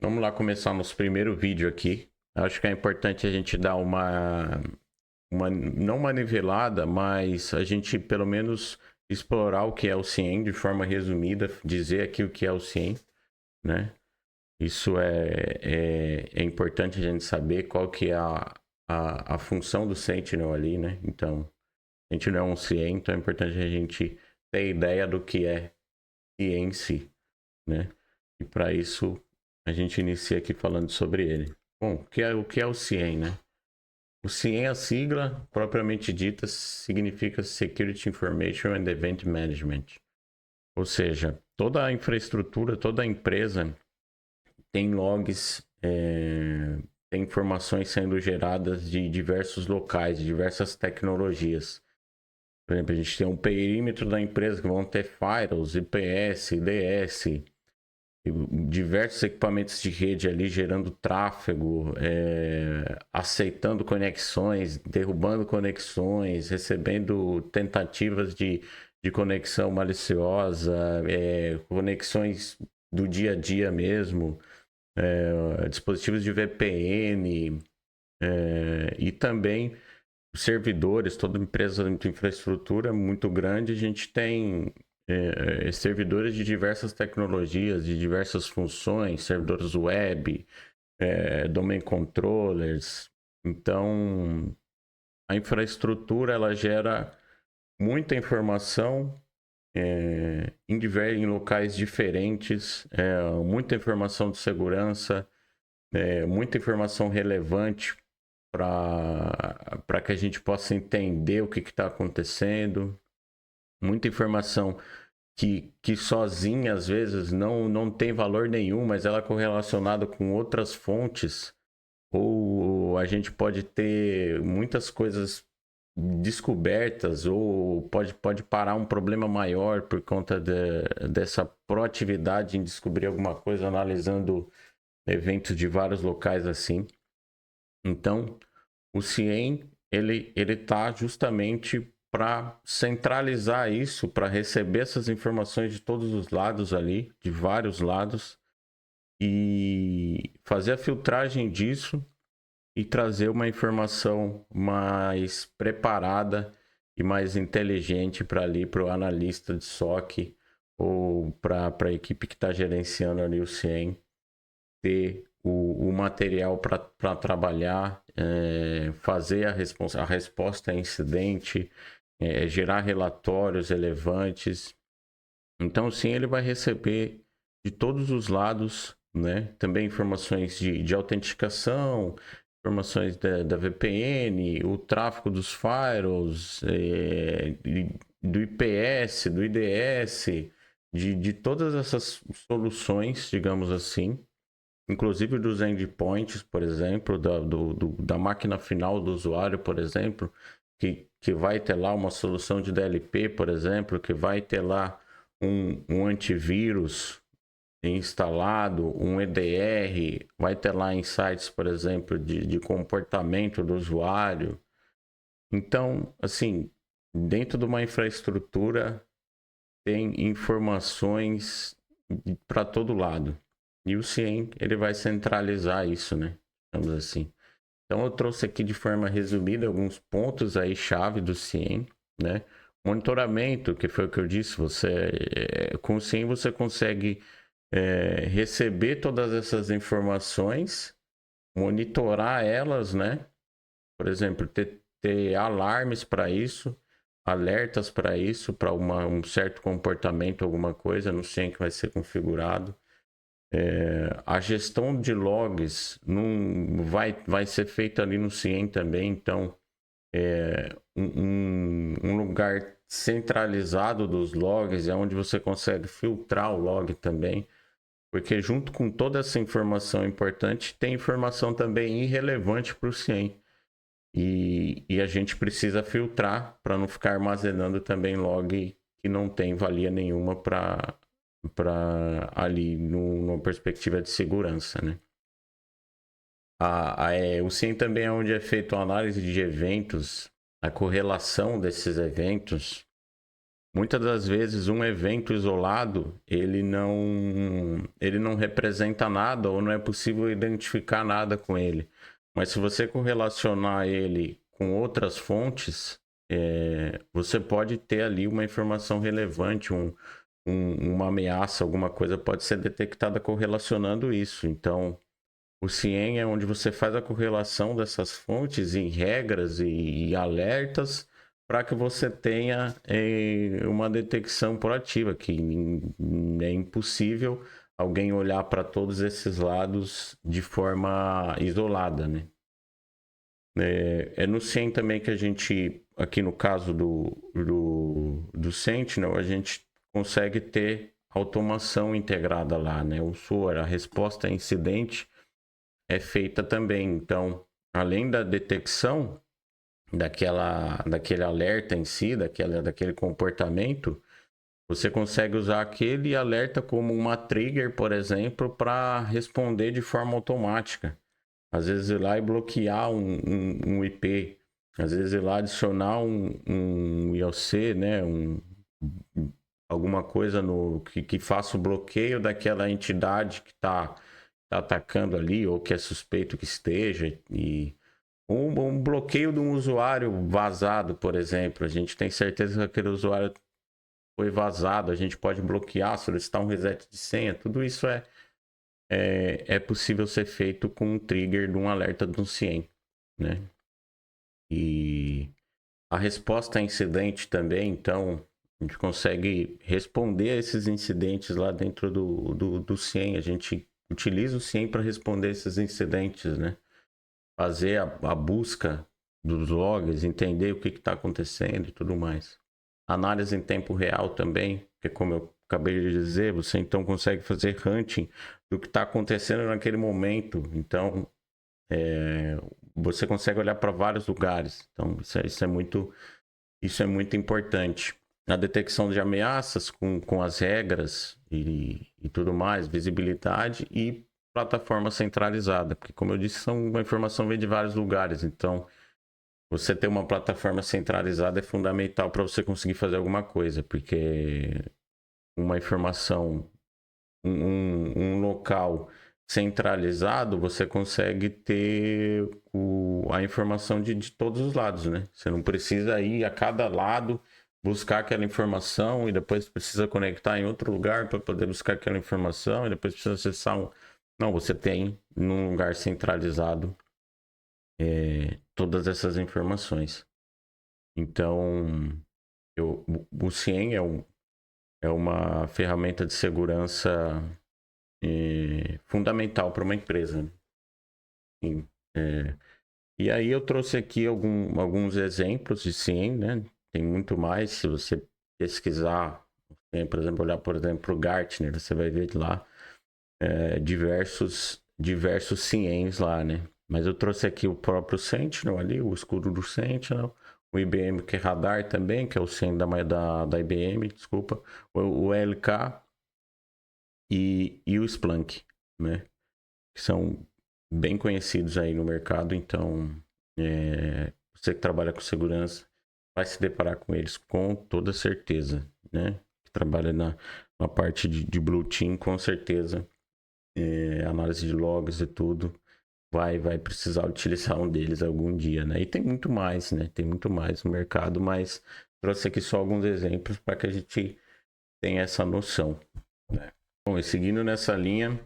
Vamos lá começar nosso primeiro vídeo aqui. Acho que é importante a gente dar não uma nivelada, mas a gente pelo menos explorar o que é o CIEM de forma resumida, dizer aqui o que é o CIEM, né? Isso é importante a gente saber qual que é a função do Sentinel ali, né? Então, a gente não é um CIEM, então é importante a gente ter ideia do que é CIEM em si, né? E para isso a gente inicia aqui falando sobre ele. Bom, o que é o CIEM, né? O CIEM, a sigla propriamente dita, significa Security Information and Event Management. Ou seja, toda a infraestrutura, toda a empresa tem logs, tem informações sendo geradas de diversos locais, de diversas tecnologias. Por exemplo, a gente tem um perímetro da empresa que vão ter firewalls, IPS, IDS, diversos equipamentos de rede ali gerando tráfego, aceitando conexões, derrubando conexões, recebendo tentativas de conexão maliciosa, conexões do dia a dia mesmo, dispositivos de VPN, e também servidores, toda empresa de infraestrutura muito grande, a gente tem servidores de diversas tecnologias, de diversas funções, servidores web, domain controllers. Então, a infraestrutura ela gera muita informação em locais diferentes, muita informação de segurança, muita informação relevante para que a gente possa entender o que está acontecendo. Muita informação que sozinha, às vezes, não tem valor nenhum, mas ela é correlacionada com outras fontes, ou a gente pode ter muitas coisas descobertas, ou pode parar um problema maior por conta dessa proatividade em descobrir alguma coisa, analisando eventos de vários locais assim. Então, o CIEM, ele tá justamente para centralizar isso, para receber essas informações de todos os lados ali, de vários lados, e fazer a filtragem disso e trazer uma informação mais preparada e mais inteligente para ali, para o analista de SOC ou para a equipe que está gerenciando ali o CIEM ter o material para trabalhar, fazer a resposta a incidente, gerar relatórios relevantes. Então, sim, ele vai receber de todos os lados, né? Também informações de autenticação, informações da VPN, o tráfego dos firewalls, do IPS, do IDS, de todas essas soluções, digamos assim, inclusive dos endpoints, por exemplo, da máquina final do usuário, por exemplo, que vai ter lá uma solução de DLP, por exemplo, que vai ter lá um antivírus instalado, um EDR, vai ter lá insights, por exemplo, de comportamento do usuário. Então, assim, dentro de uma infraestrutura tem informações para todo lado. E o CIEM, ele vai centralizar isso, né? Digamos assim. Então eu trouxe aqui de forma resumida alguns pontos aí chave do CIEM, né? Monitoramento, que foi o que eu disse, com o CIEM você consegue receber todas essas informações, monitorar elas, né? Por exemplo, ter alarmes para isso, alertas para isso, para um certo comportamento, alguma coisa no CIEM que vai ser configurado. A gestão de logs vai ser feita ali no CIEM também, então um lugar centralizado dos logs é onde você consegue filtrar o log também, porque junto com toda essa informação importante, tem informação também irrelevante para o CIEM. E a gente precisa filtrar para não ficar armazenando também log que não tem valia nenhuma para ali numa perspectiva de segurança, né? O CIEM também é onde é feita a análise de eventos, a correlação desses eventos, muitas das vezes um evento isolado, ele não representa nada ou não é possível identificar nada com ele. Mas se você correlacionar ele com outras fontes, você pode ter ali uma informação relevante, uma ameaça, alguma coisa pode ser detectada correlacionando isso. Então, o CIEM é onde você faz a correlação dessas fontes em regras e alertas para que você tenha uma detecção proativa, que é impossível alguém olhar para todos esses lados de forma isolada, né? É no CIEM também que a gente, aqui no caso do Sentinel, a gente consegue ter automação integrada lá, né? O SOAR, a resposta a incidente, é feita também. Então, além da detecção daquele alerta em si, daquele comportamento, você consegue usar aquele alerta como uma trigger, por exemplo, para responder de forma automática. Às vezes ir lá e bloquear um IP, às vezes ir lá adicionar um IOC, né? Alguma coisa que faça o bloqueio daquela entidade que está atacando ali ou que é suspeito que esteja. E um bloqueio de um usuário vazado, por exemplo. A gente tem certeza que aquele usuário foi vazado, a gente pode bloquear, solicitar um reset de senha. Tudo isso é possível ser feito com um trigger de um alerta do CIEM, né? E a resposta a incidente também, então, a gente consegue responder a esses incidentes lá dentro do CIEM. A gente utiliza o CIEM para responder esses incidentes, né? Fazer a busca dos logs, entender o que está acontecendo e tudo mais. Análise em tempo real também, que como eu acabei de dizer, você então consegue fazer hunting do que está acontecendo naquele momento. Então, você consegue olhar para vários lugares. Então, isso é muito importante. A detecção de ameaças com as regras e tudo mais, visibilidade e plataforma centralizada, porque como eu disse, uma informação vem de vários lugares, então você ter uma plataforma centralizada é fundamental para você conseguir fazer alguma coisa, porque uma informação, um local centralizado, você consegue ter a informação de todos os lados, né? Você não precisa ir a cada lado buscar aquela informação e depois precisa conectar em outro lugar para poder buscar aquela informação e depois precisa acessar um. Não, você tem num lugar centralizado todas essas informações. Então, o CIEM é uma ferramenta de segurança fundamental para uma empresa, né? E aí eu trouxe aqui alguns exemplos de CIEM, né? Tem muito mais. Se você pesquisar, por exemplo, olhar, por exemplo, o Gartner, você vai ver lá diversos CIEMs lá, né? Mas eu trouxe aqui o próprio Sentinel ali, o escudo do Sentinel, o IBM que é Radar também, que é o CIEM da IBM, desculpa, o LK e o Splunk, né? Que são bem conhecidos aí no mercado, então você que trabalha com segurança vai se deparar com eles com toda certeza, né? Que trabalha na parte de Blue Team, com certeza, análise de logs e tudo, vai precisar utilizar um deles algum dia, né? E tem muito mais, né? Tem muito mais no mercado, mas trouxe aqui só alguns exemplos para que a gente tenha essa noção, né? Bom, e seguindo nessa linha,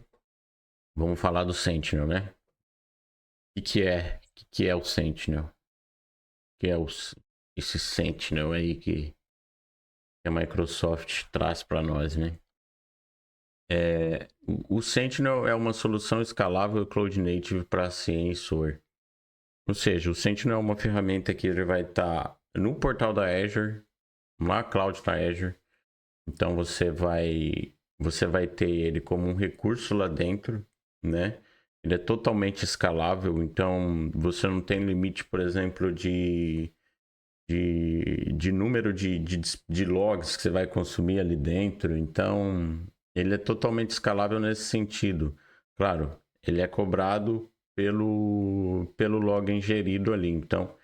vamos falar do Sentinel, né? O que é o Sentinel? Que é esse Sentinel aí que a Microsoft traz para nós, né? O Sentinel é uma solução escalável Cloud Native para CIEM e SOAR. Ou seja, o Sentinel é uma ferramenta que ele vai estar no portal da Azure, na cloud da Azure. Então você vai ter ele como um recurso lá dentro, né? Ele é totalmente escalável, então você não tem limite, por exemplo, de número de logs que você vai consumir ali dentro. Então, ele é totalmente escalável nesse sentido. Claro, ele é cobrado pelo log ingerido ali. Então,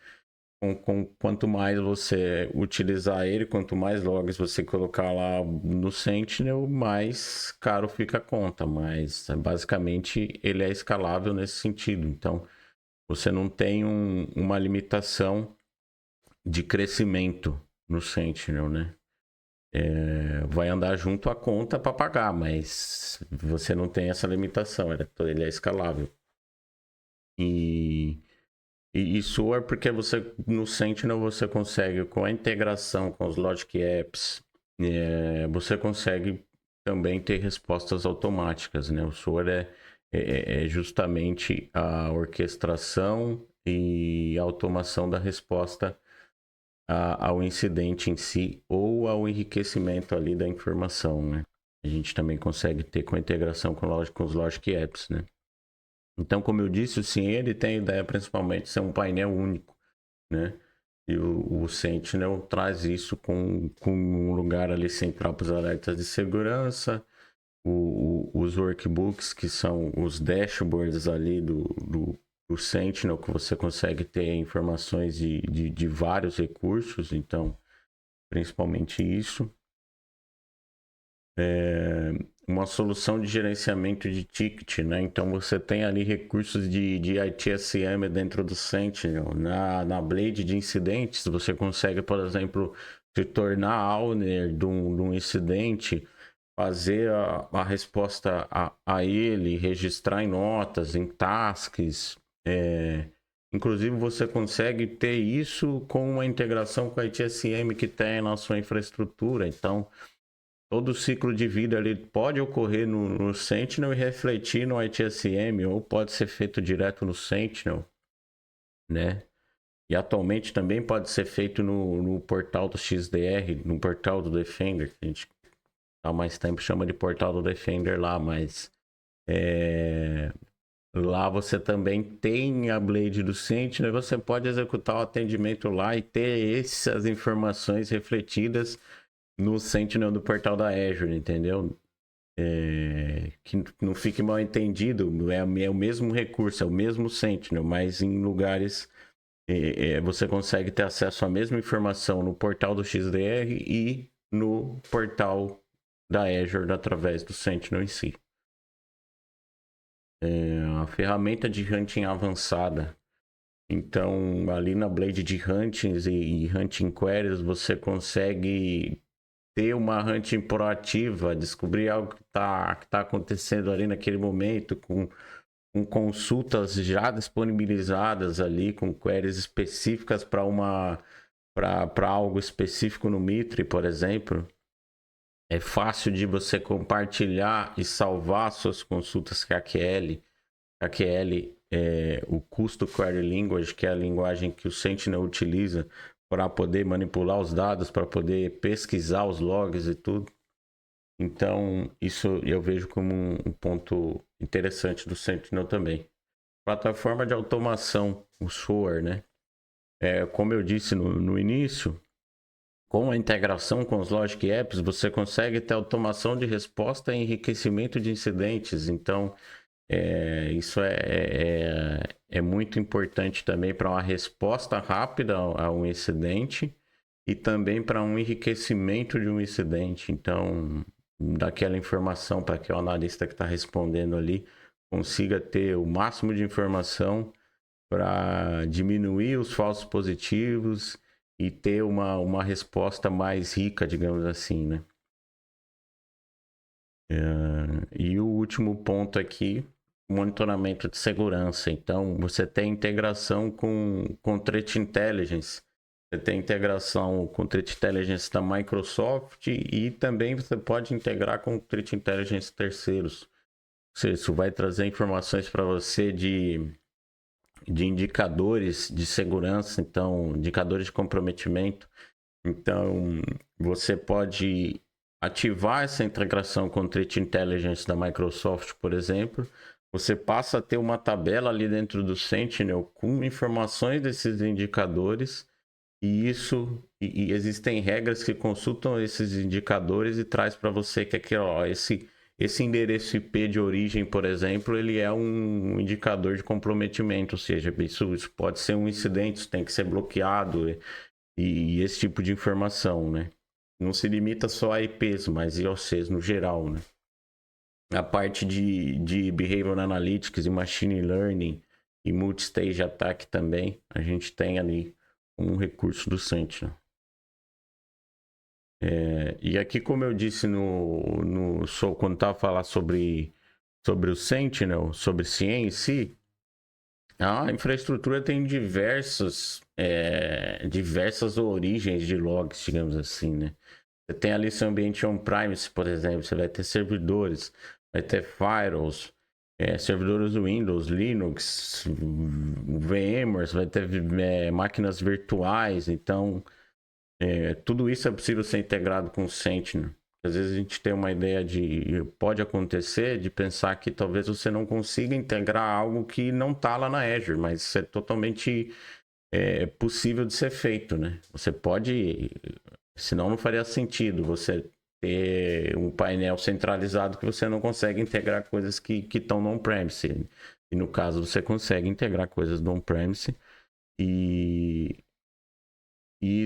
quanto mais você utilizar ele, quanto mais logs você colocar lá no Sentinel, mais caro fica a conta. Mas basicamente ele é escalável nesse sentido. Então você não tem uma limitação de crescimento no Sentinel, né? Vai andar junto a conta para pagar, mas você não tem essa limitação, ele é escalável. E isso é porque você no Sentinel você consegue, com a integração com os Logic Apps, você consegue também ter respostas automáticas, né? O SOAR é justamente a orquestração e automação da resposta ao incidente em si ou ao enriquecimento ali da informação, né? A gente também consegue ter com a integração com os Logic Apps, né? Então, como eu disse, o CIEM ele tem a ideia principalmente de ser um painel único, né? E o Sentinel traz isso com um lugar ali central para os alertas de segurança, os workbooks, que são os dashboards ali do Sentinel, que você consegue ter informações de vários recursos, então, principalmente isso. Uma solução de gerenciamento de ticket, né? Então você tem ali recursos de ITSM dentro do Sentinel. Na Blade de incidentes, você consegue, por exemplo, se tornar owner de um incidente, fazer a resposta a ele, registrar em notas, em tasks. Inclusive você consegue ter isso com uma integração com a ITSM que tem na sua infraestrutura. Então todo o ciclo de vida ele pode ocorrer no Sentinel e refletir no ITSM, ou pode ser feito direto no Sentinel, né? E atualmente também pode ser feito no portal do XDR, no portal do Defender, que a gente há mais tempo chama de portal do Defender lá, mas lá você também tem a Blade do Sentinel e você pode executar o atendimento lá e ter essas informações refletidas no Sentinel do portal da Azure, entendeu? Que não fique mal entendido, é o mesmo recurso, é o mesmo Sentinel, mas em lugares você consegue ter acesso à mesma informação no portal do XDR e no portal da Azure através do Sentinel em si. A ferramenta de hunting avançada. Então, ali na Blade de Huntings e Hunting Queries, você consegue ter uma hunting proativa, descobrir algo que tá acontecendo ali naquele momento, com consultas já disponibilizadas ali, com queries específicas para algo específico no Mitre, por exemplo. É fácil de você compartilhar e salvar suas consultas KQL. KQL é o Custom Query Language, que é a linguagem que o Sentinel utiliza para poder manipular os dados, para poder pesquisar os logs e tudo. Então, isso eu vejo como um ponto interessante do Sentinel também. Plataforma de automação, o SOAR, né? Como eu disse no início, com a integração com os Logic Apps, você consegue ter automação de resposta e enriquecimento de incidentes. Então, isso é muito importante também para uma resposta rápida a um incidente e também para um enriquecimento de um incidente. Então, daquela informação para que o analista que está respondendo ali consiga ter o máximo de informação para diminuir os falsos positivos e ter uma resposta mais rica, digamos assim, né? E o último ponto aqui, monitoramento de segurança. Então, você tem integração com Threat Intelligence. Você tem integração com Threat Intelligence da Microsoft e também você pode integrar com Threat Intelligence terceiros. Isso vai trazer informações para você de indicadores de segurança, então, indicadores de comprometimento. Então, você pode ativar essa integração com Threat Intelligence da Microsoft, por exemplo. Você passa a ter uma tabela ali dentro do Sentinel com informações desses indicadores e existem regras que consultam esses indicadores e traz para você que aqui, ó, esse esse endereço IP de origem, por exemplo, ele é um indicador de comprometimento, ou seja, isso pode ser um incidente, isso tem que ser bloqueado e esse tipo de informação, né? Não se limita só a IPs, mas IOCs no geral, né? A parte de Behavioral Analytics e Machine Learning e Multistage Attack também, a gente tem ali um recurso do Sentinel. E aqui, como eu disse quando estava falando sobre o Sentinel, sobre CIEM em si, a infraestrutura tem diversas origens de logs, digamos assim, né? Você tem ali seu ambiente on-premise, por exemplo, você vai ter servidores, vai ter firewalls, servidores Windows, Linux, VMware, vai ter máquinas virtuais, então tudo isso é possível ser integrado com o Sentinel. Às vezes a gente tem uma ideia pode acontecer de pensar que talvez você não consiga integrar algo que não está lá na Azure, mas isso é totalmente possível de ser feito, né? Você pode, senão não faria sentido você ter um painel centralizado que você não consegue integrar coisas que estão no on-premise. E no caso você consegue integrar coisas do on-premise e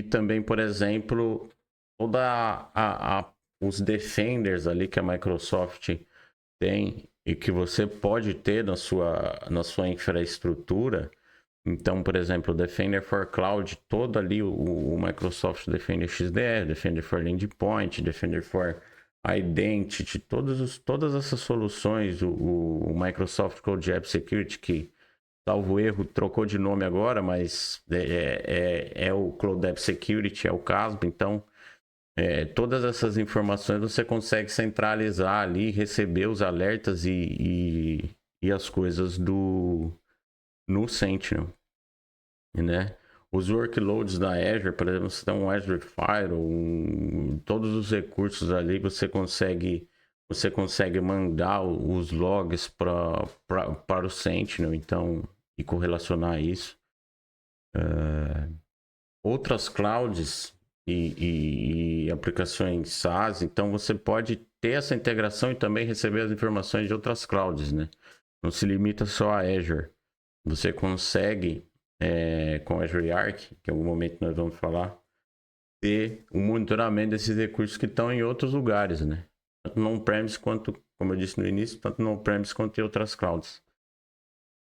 também, por exemplo, toda os defenders ali que a Microsoft tem e que você pode ter na sua infraestrutura. Então, por exemplo, o Defender for Cloud, todo ali o Microsoft Defender XDR, Defender for Endpoint, Defender for Identity, todas essas soluções, o Microsoft Cloud App Security, que, salvo erro, trocou de nome agora, mas é o Cloud App Security, é o CASB, então todas essas informações você consegue centralizar ali, receber os alertas e as coisas no Sentinel, né? Os workloads da Azure, por exemplo, você tem um Azure Fire, todos os recursos ali você consegue mandar os logs para o Sentinel, então, e correlacionar isso. Outras clouds e aplicações SaaS, então você pode ter essa integração e também receber as informações de outras clouds, né? Não se limita só a Azure. Você consegue, com Azure Arc, que em algum momento nós vamos falar, ter um monitoramento desses recursos que estão em outros lugares, né? Tanto no on-premise quanto, como eu disse no início, tanto no on-premise quanto em outras clouds.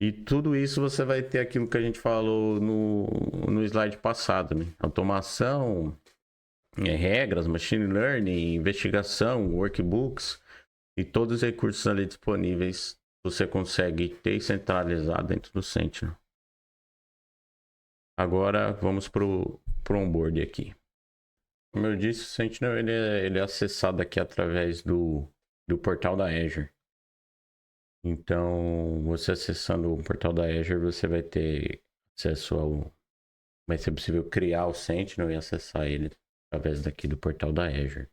E tudo isso você vai ter aquilo que a gente falou no slide passado, né? Automação, regras, machine learning, investigação, workbooks e todos os recursos ali disponíveis você consegue ter centralizado dentro do Sentinel. Agora vamos para o onboard aqui. Como eu disse, o Sentinel ele é acessado aqui através do portal da Azure. Então, você acessando o portal da Azure, você vai ter acesso vai ser possível criar o Sentinel e acessar ele através daqui do portal da Azure.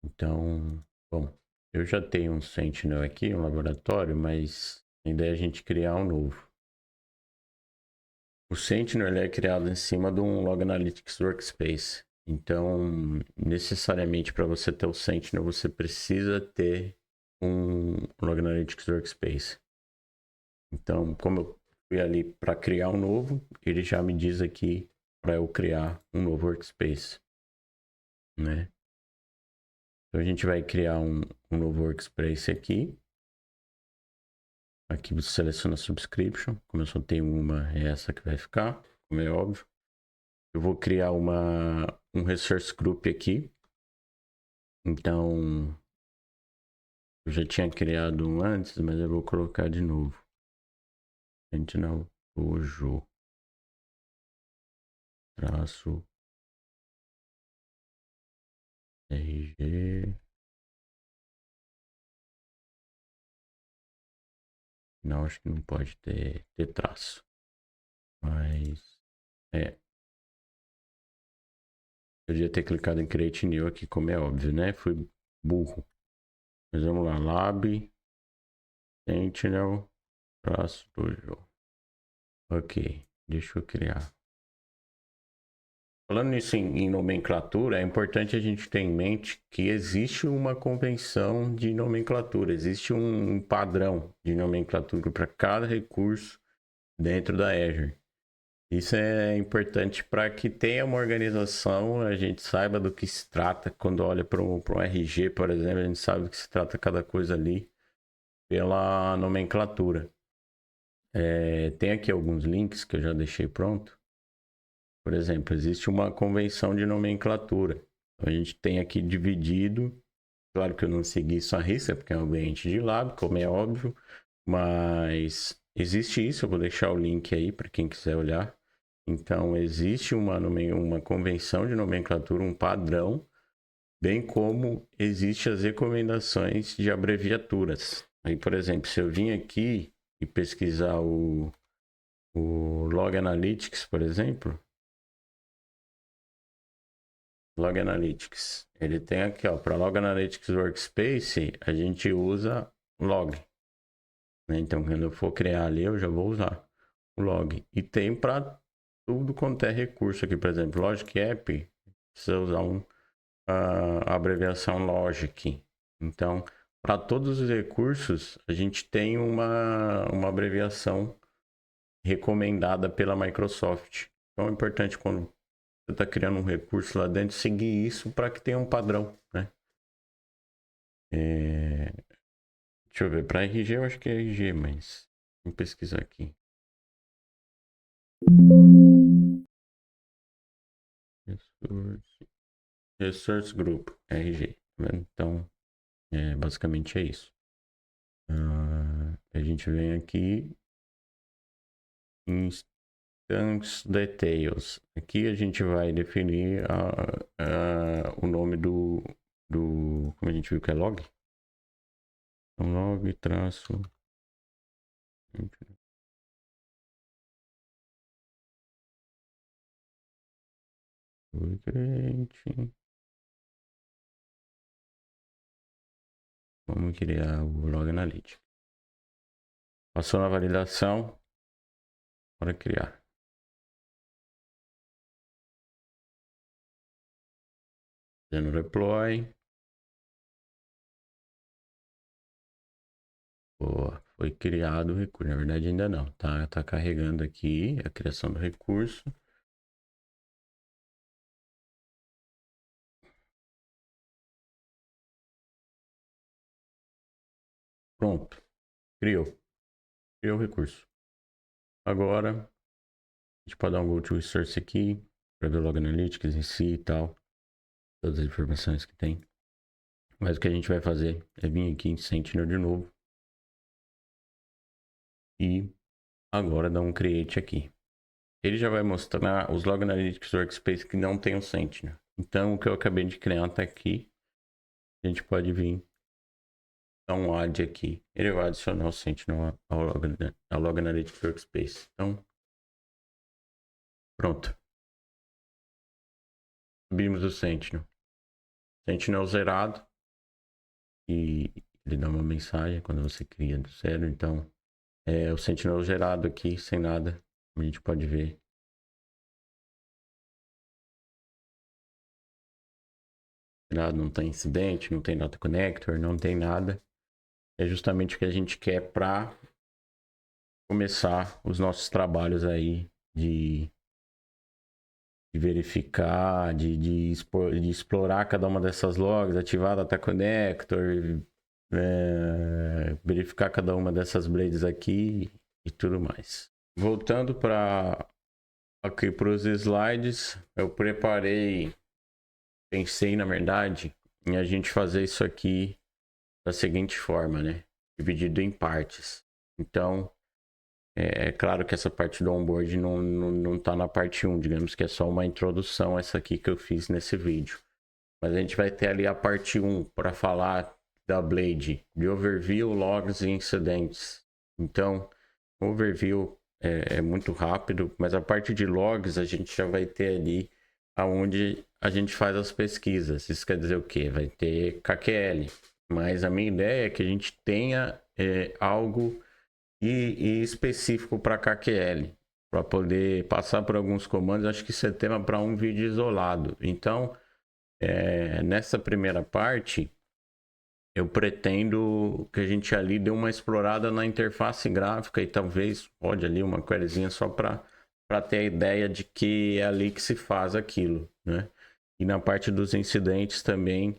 Então, bom, eu já tenho um Sentinel aqui, um laboratório, mas a ideia é a gente criar um novo. O Sentinel ele é criado em cima de um Log Analytics Workspace. Então, necessariamente para você ter o Sentinel, você precisa ter um Log Analytics Workspace. Então, como eu fui ali para criar um novo, ele já me diz aqui para eu criar um novo workspace, né? Então a gente vai criar um novo workspace aqui. Aqui você seleciona subscription, como eu só tenho uma, é essa que vai ficar, como é óbvio. Eu vou criar um resource group aqui. Então, eu já tinha criado um antes, mas eu vou colocar de novo. Sentinel Dojo. Traço RG. Não, acho que não pode ter traço. Mas, eu devia ter clicado em Create New aqui, como é óbvio, né? Fui burro. Mas vamos lá, Lab, Sentinel, traço Dojo. Ok, deixa eu criar. Falando nisso em nomenclatura, é importante a gente ter em mente que existe uma convenção de nomenclatura, existe um padrão de nomenclatura para cada recurso dentro da Azure. Isso é importante para que tenha uma organização, a gente saiba do que se trata. Quando olha para um RG, por exemplo, a gente sabe do que se trata cada coisa ali pela nomenclatura. Tem aqui alguns links que eu já deixei pronto. Por exemplo, existe uma convenção de nomenclatura. A gente tem aqui dividido. Claro que eu não segui isso à risca, porque é um ambiente de lab, como é óbvio. Mas existe isso, eu vou deixar o link aí para quem quiser olhar. Então, existe uma convenção de nomenclatura, um padrão, bem como existem as recomendações de abreviaturas. Aí, por exemplo, se eu vim aqui e pesquisar o Log Analytics, por exemplo, Log Analytics, ele tem aqui, ó, para Log Analytics Workspace, a gente usa log. Né? Então, quando eu for criar ali, eu já vou usar o log. E tem para tudo quanto é recurso aqui, por exemplo, Logic App, precisa usar a abreviação Logic. Então, para todos os recursos, a gente tem uma abreviação recomendada pela Microsoft. Então, é importante quando você está criando um recurso lá dentro, seguir isso para que tenha um padrão, né? Deixa eu ver, para RG eu acho que é RG, mas vamos pesquisar aqui. Resource Group, RG. Então, basicamente é isso. A gente vem aqui Instance Details. Aqui a gente vai definir o nome do. Como a gente viu que é log? Então, log traço. Vamos criar o Log Analytics. Passou na validação. Bora criar. Fazendo deploy. Boa. Foi criado o recurso. Na verdade ainda não. Tá carregando aqui a criação do recurso. Pronto. Criou o recurso. Agora, a gente pode dar um go to source aqui, para ver o Log Analytics em si e tal. Todas as informações que tem. Mas o que a gente vai fazer é vir aqui em Sentinel de novo. E agora dar um create aqui. Ele já vai mostrar os Log Analytics Workspace que não tem o Sentinel. Então, o que eu acabei de criar está aqui. A gente pode vir dar um add aqui. Ele vai adicionar o Sentinel ao Log Analytics Workspace. Então, pronto. Subimos o Sentinel. Sentinel zerado. E ele dá uma mensagem quando você cria do zero. Então, o Sentinel gerado aqui, sem nada. A gente pode ver. Não tem incidente, não tem data connector, não tem nada. É justamente o que a gente quer para começar os nossos trabalhos aí de verificar, de explorar cada uma dessas logs, ativar data connector, verificar cada uma dessas blades aqui e tudo mais. Voltando para aqui para os slides, eu pensei na verdade em a gente fazer isso aqui da seguinte forma, né? Dividido em partes. Então, é claro que essa parte do onboard não tá na parte 1, digamos que é só uma introdução essa aqui que eu fiz nesse vídeo. Mas a gente vai ter ali a parte 1 para falar da Blade, de overview, logs e incidentes. Então, o overview é muito rápido, mas a parte de logs a gente já vai ter ali aonde a gente faz as pesquisas. Isso quer dizer o quê? Vai ter KQL. Mas a minha ideia é que a gente tenha algo e específico para KQL. para poder passar por alguns comandos. Acho que isso é tema para um vídeo isolado. Então, nessa primeira parte, eu pretendo que a gente ali dê uma explorada na interface gráfica e talvez pode ali uma queryzinha só para ter a ideia de que é ali que se faz aquilo, né? E na parte dos incidentes também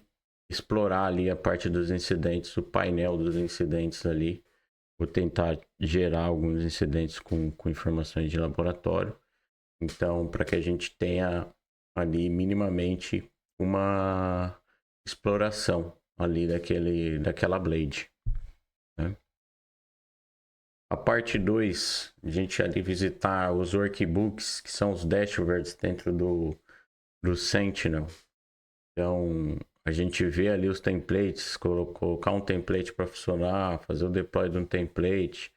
explorar ali a parte dos incidentes, o painel dos incidentes ali. Vou tentar gerar alguns incidentes com informações de laboratório. Então, para que a gente tenha ali minimamente uma exploração ali daquela blade, né? A parte 2, a gente ali visitar os workbooks, que são os dashboards dentro do Sentinel. Então, a gente vê ali os templates, colocar um template para funcionar, fazer o deploy de um template,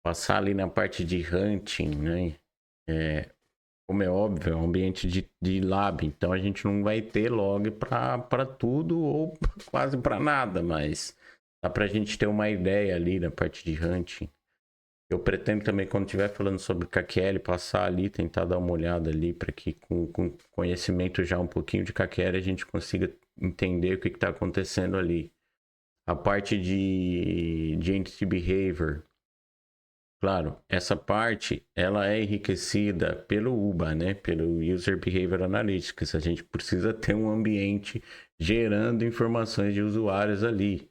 passar ali na parte de hunting, né? Como é óbvio, é um ambiente de lab, então a gente não vai ter log para tudo ou quase para nada, mas dá para a gente ter uma ideia ali da parte de hunting. Eu pretendo também, quando estiver falando sobre KQL, passar ali, tentar dar uma olhada ali, para que com conhecimento já um pouquinho de KQL a gente consiga entender o que está acontecendo ali. A parte de Entity Behavior, claro, essa parte ela é enriquecida pelo UBA, né? Pelo User Behavior Analytics. A gente precisa ter um ambiente gerando informações de usuários ali,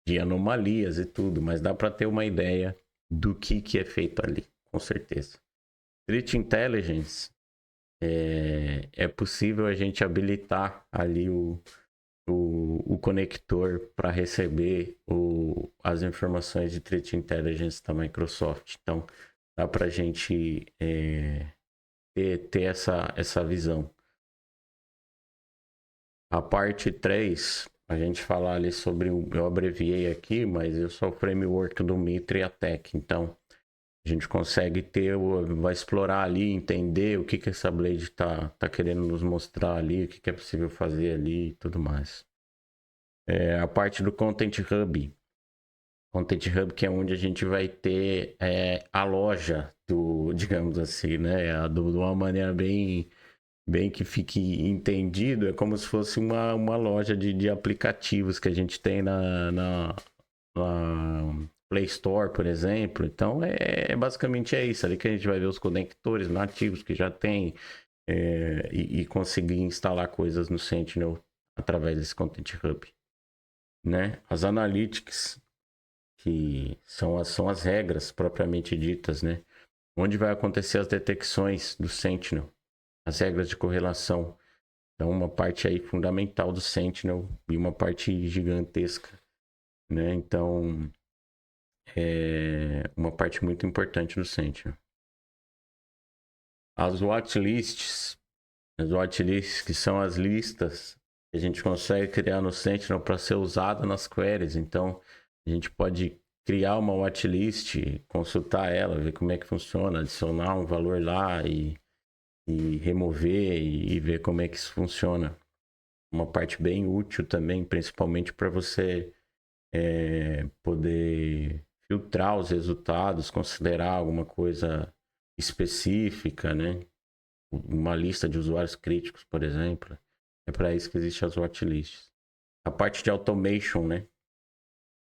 de anomalias e tudo, mas dá para ter uma ideia do que é feito ali, com certeza. Threat Intelligence, é possível a gente habilitar ali o conector para receber as informações de Threat Intelligence da Microsoft. Então, dá para a gente ter essa visão. A parte 3, a gente falar ali sobre, eu abreviei aqui, mas eu sou o framework do Mitre Attack. Então, a gente consegue vai explorar ali, entender o que essa Blade tá querendo nos mostrar ali, o que é possível fazer ali e tudo mais. A parte do Content Hub. Content Hub, que é onde a gente vai ter a loja digamos assim, né? De uma maneira bem que fique entendido, é como se fosse uma loja de aplicativos que a gente tem na Play Store, por exemplo. Então, basicamente isso. Ali que a gente vai ver os conectores nativos que já tem e conseguir instalar coisas no Sentinel através desse Content Hub, né? As Analytics, que são as regras propriamente ditas, né? Onde vai acontecer as detecções do Sentinel, as regras de correlação. Então, uma parte aí fundamental do Sentinel e uma parte gigantesca, né? Então, uma parte muito importante do Sentinel. As watchlists que são as listas que a gente consegue criar no Sentinel para ser usada nas queries. Então, a gente pode criar uma watchlist, consultar ela, ver como é que funciona, adicionar um valor lá e remover e ver como é que isso funciona. Uma parte bem útil também, principalmente para você poder filtrar os resultados, considerar alguma coisa específica, né? Uma lista de usuários críticos, por exemplo. É para isso que existem as watchlists. A parte de automation, né?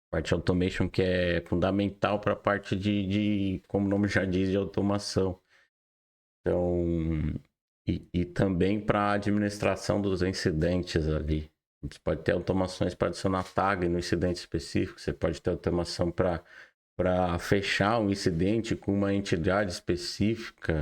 A parte de automation que é fundamental para a parte como o nome já diz, de automação. Então, e também para a administração dos incidentes ali. Você pode ter automações para adicionar tag no incidente específico. Você pode ter automação para fechar um incidente com uma entidade específica.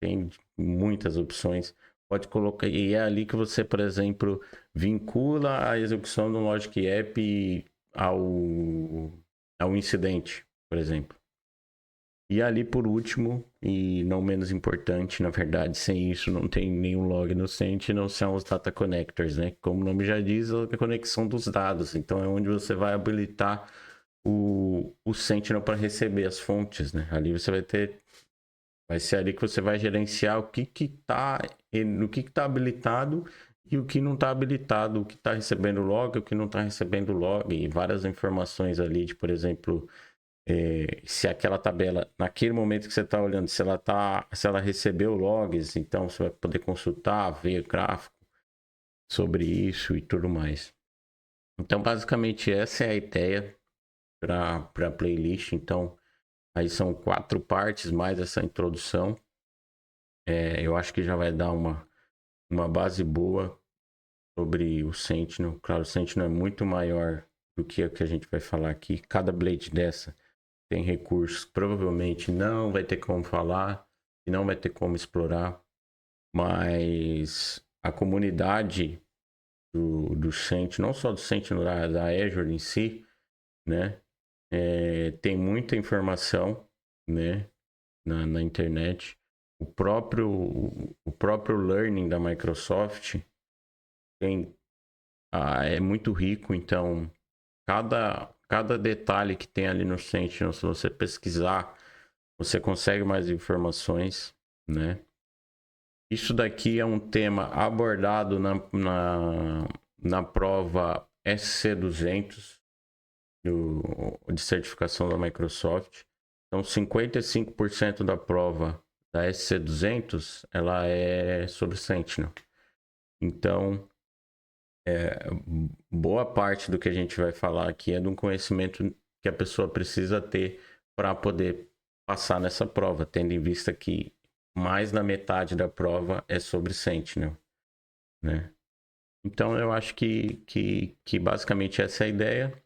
Tem muitas opções. Pode colocar. E é ali que você, por exemplo, vincula a execução do Logic App ao incidente, por exemplo. E ali, por último, e não menos importante, na verdade, sem isso não tem nenhum log no Sentinel, são os Data Connectors, né? Como o nome já diz, a conexão dos dados. Então, é onde você vai habilitar o Sentinel para receber as fontes, né? Ali você vai ser ali que você vai gerenciar o que está habilitado e o que não está habilitado, o que está recebendo log, o que não está recebendo log, e várias informações ali de, por exemplo, se aquela tabela, naquele momento que você está olhando, se ela recebeu logs, então você vai poder consultar, ver gráfico sobre isso e tudo mais. Então, basicamente, essa é a ideia para a playlist. Então, aí são 4 partes, mais essa introdução. Eu acho que já vai dar uma base boa sobre o Sentinel. Claro, o Sentinel é muito maior do que o que a gente vai falar aqui. Cada blade dessa tem recursos que provavelmente não vai ter como falar e não vai ter como explorar. Mas a comunidade do Sentinel, não só do Sentinel, da Azure em si, né? Tem muita informação, né? Na internet. O próprio Learning da Microsoft é muito rico, então cada detalhe que tem ali no Sentinel, se você pesquisar, você consegue mais informações, né? Isso daqui é um tema abordado na prova SC200 de certificação da Microsoft. Então, 55% da prova da SC200 ela é sobre Sentinel. Então, boa parte do que a gente vai falar aqui é de um conhecimento que a pessoa precisa ter para poder passar nessa prova, tendo em vista que mais da metade da prova é sobre Sentinel, né? Então, eu acho que basicamente essa é a ideia.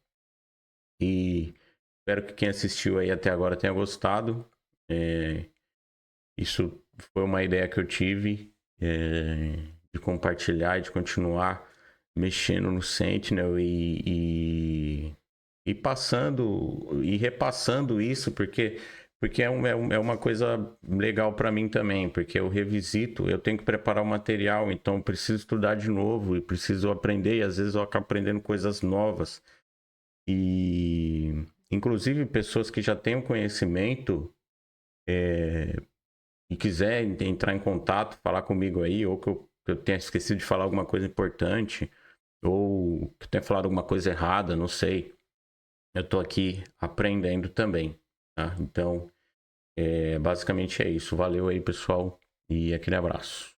E espero que quem assistiu aí até agora tenha gostado. Isso foi uma ideia que eu tive de compartilhar e de continuar mexendo no Sentinel e passando e repassando isso, porque é uma coisa legal para mim também, porque eu revisito, eu tenho que preparar o material, então eu preciso estudar de novo e preciso aprender, e às vezes eu acabo aprendendo coisas novas. E inclusive pessoas que já têm o conhecimento e quiser entrar em contato, falar comigo aí, ou que eu tenha esquecido de falar alguma coisa importante, ou que eu tenha falado alguma coisa errada, não sei. Eu tô aqui aprendendo também, tá? Então, basicamente é isso. Valeu aí, pessoal, e aquele abraço.